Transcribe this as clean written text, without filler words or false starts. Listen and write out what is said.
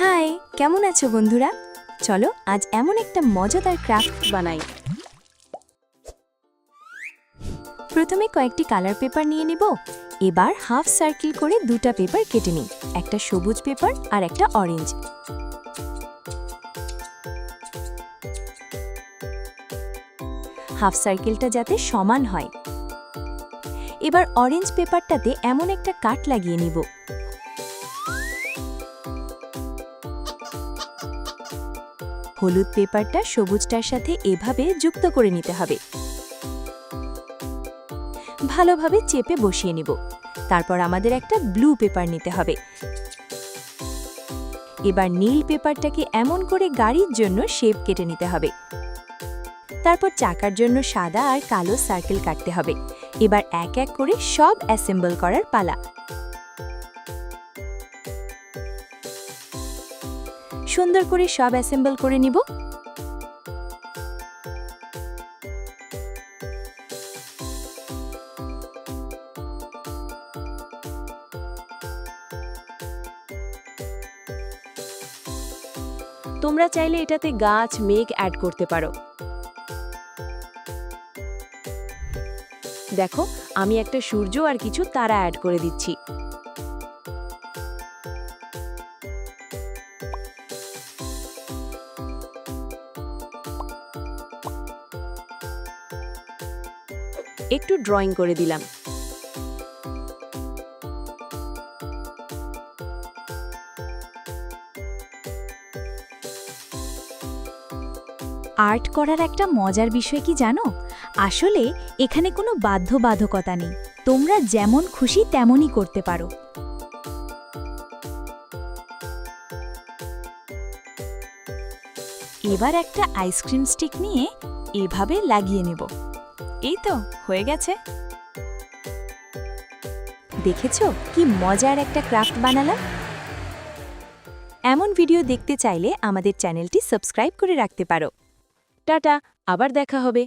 High, কেমন আছো বন্ধুরা? চলো আজ এমন একটা মজাদার ক্রাফট বানাই। প্রথমে কয়েকটি কালার পেপার নিয়ে নিব। এবার হাফ সার্কেল করে দুটা পেপার কেটে নিই, একটা সবুজ পেপার আর একটা অরেঞ্জ। হাফ সার্কেলটা যাতে সমান হয়। এবার অরেঞ্জ পেপারটাতে এমন একটা কাট লাগিয়ে নিব। হলুদ পেপারটা সবুজটার সাথে এভাবে যুক্ত করে নিতে হবে। ভালোভাবে চেপে বসিয়ে নিব। তারপর আমাদের একটা ব্লু পেপার নিতে হবে। এবার নীল পেপারটাকে এমন করে গাড়ির জন্য শেপ কেটে নিতে হবে। তারপর চাকার জন্য সাদা আর কালো সার্কেল কাটতে হবে। এবার এক এক করে সব অ্যাসেম্বল করার পালা। সুন্দর করে সব অ্যাসেম্বল করে নিব। তোমরা চাইলে এটাতে গাছ মেঘ অ্যাড করতে পারো। দেখো, আমি একটা সূর্য আর কিছু তারা অ্যাড করে দিচ্ছি। একটু ড্রয়িং করে দিলাম। আর্ট করার একটা মজার বিষয় কি জানো? আসলে এখানে কোনো বাধ্যবাধকতা নেই, তোমরা যেমন খুশি তেমনই করতে পারো। এবার একটা আইসক্রিম স্টিক নিয়ে এভাবে লাগিয়ে নেব। এই তো হয়ে গেছে। দেখেছো কি মজার একটা ক্রাফট বানালাম? এমন ভিডিও দেখতে চাইলে আমাদের চ্যানেলটি সাবস্ক্রাইব করে রাখতে পারো। টাটা, আবার দেখা হবে।